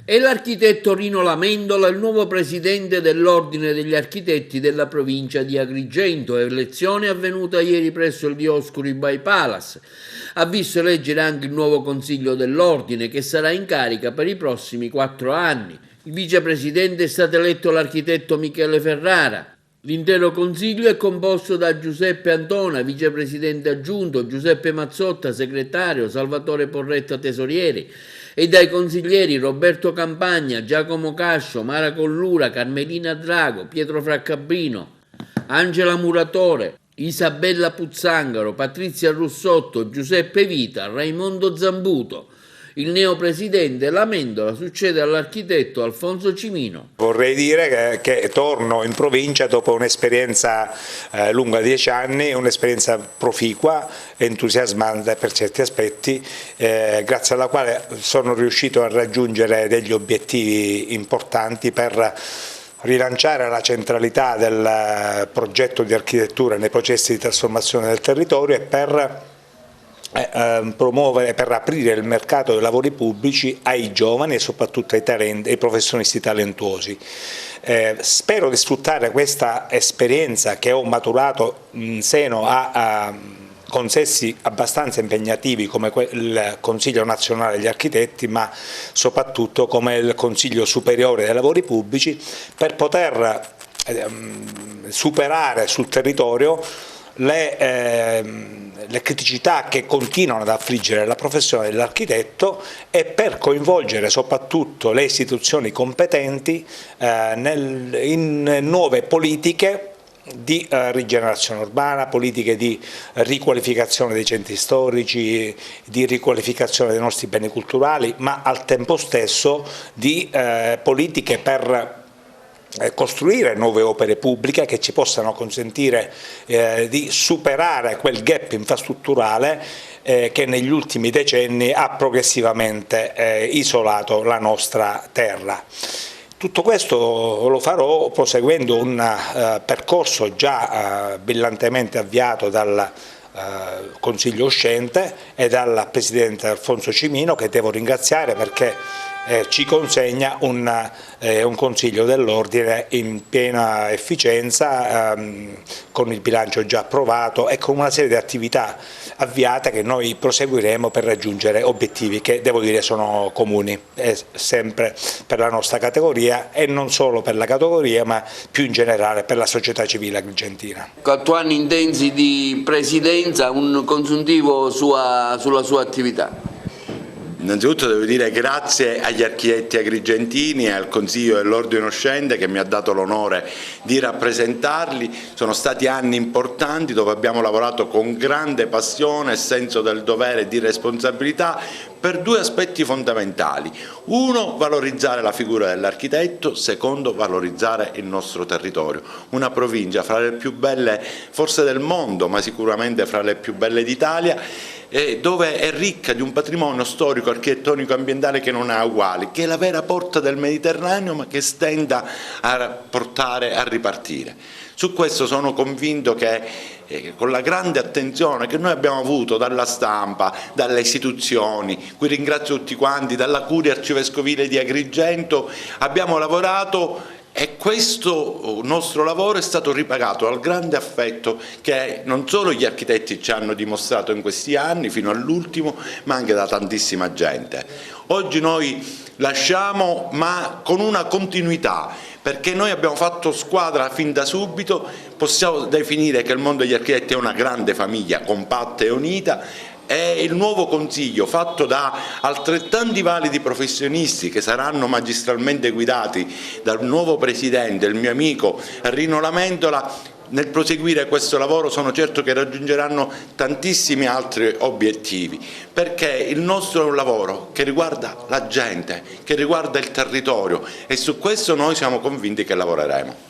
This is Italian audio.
E l'architetto Rino Lamendola, il nuovo presidente dell'Ordine degli Architetti della provincia di Agrigento, elezione avvenuta ieri presso il Dioscuri by Palace. Ha visto eleggere anche il nuovo consiglio dell'Ordine che sarà in carica per i prossimi 4 anni. Il vicepresidente è stato eletto l'architetto Michele Ferrara. L'intero consiglio è composto da Giuseppe Antona, vicepresidente aggiunto, Giuseppe Mazzotta, segretario, Salvatore Porretta, tesoriere, e dai consiglieri Roberto Campagna, Giacomo Cascio, Mara Collura, Carmelina Drago, Pietro Fraccabrino, Angela Muratore, Isabella Puzzangaro, Patrizia Russotto, Giuseppe Vita, Raimondo Zambuto. Il neopresidente Lamendola succede all'architetto Alfonso Cimino. Vorrei dire che torno in provincia dopo un'esperienza lunga 10 anni, un'esperienza proficua, entusiasmante per certi aspetti, grazie alla quale sono riuscito a raggiungere degli obiettivi importanti per rilanciare la centralità del progetto di architettura nei processi di trasformazione del territorio e per promuovere, per aprire il mercato dei lavori pubblici ai giovani e soprattutto ai professionisti talentuosi. Spero di sfruttare questa esperienza che ho maturato in seno a consessi abbastanza impegnativi come il Consiglio Nazionale degli Architetti, ma soprattutto come il Consiglio Superiore dei Lavori Pubblici, per poter superare sul territorio le criticità che continuano ad affliggere la professione dell'architetto e per coinvolgere soprattutto le istituzioni competenti in nuove politiche di rigenerazione urbana, politiche di riqualificazione dei centri storici, di riqualificazione dei nostri beni culturali, ma al tempo stesso di politiche per costruire nuove opere pubbliche che ci possano consentire di superare quel gap infrastrutturale che negli ultimi decenni ha progressivamente isolato la nostra terra. Tutto questo lo farò proseguendo un percorso già brillantemente avviato dal Consiglio uscente e dal Presidente Alfonso Cimino, che devo ringraziare perché ci consegna un Consiglio dell'Ordine in piena efficienza, con il bilancio già approvato e con una serie di attività avviate che noi proseguiremo per raggiungere obiettivi che, devo dire, sono comuni sempre per la nostra categoria e non solo per la categoria, ma più in generale per la società civile agrigentina. 4 anni intensi di presidenza, un consuntivo sulla sua attività. Innanzitutto devo dire grazie agli architetti agrigentini e al Consiglio dell'Ordine Uscente che mi ha dato l'onore di rappresentarli. Sono stati anni importanti dove abbiamo lavorato con grande passione e senso del dovere e di responsabilità per 2 aspetti fondamentali. Uno, valorizzare la figura dell'architetto, secondo, valorizzare il nostro territorio. Una provincia fra le più belle forse del mondo, ma sicuramente fra le più belle d'Italia, dove è ricca di un patrimonio storico, architettonico e ambientale che non ha uguali, che è la vera porta del Mediterraneo, ma che stenta a portare a ripartire. Su questo sono convinto che con la grande attenzione che noi abbiamo avuto dalla stampa, dalle istituzioni, qui ringrazio tutti quanti, dalla Curia Arcivescovile di Agrigento, abbiamo lavorato e questo nostro lavoro è stato ripagato dal grande affetto che non solo gli architetti ci hanno dimostrato in questi anni, fino all'ultimo, ma anche da tantissima gente. Oggi noi lasciamo, ma con una continuità, perché noi abbiamo fatto squadra fin da subito, possiamo definire che il mondo degli architetti è una grande famiglia, compatta e unita, e il nuovo Consiglio, fatto da altrettanti validi professionisti che saranno magistralmente guidati dal nuovo Presidente, il mio amico Rino Lamendola, nel proseguire questo lavoro sono certo che raggiungeranno tantissimi altri obiettivi, perché il nostro è un lavoro che riguarda la gente, che riguarda il territorio e su questo noi siamo convinti che lavoreremo.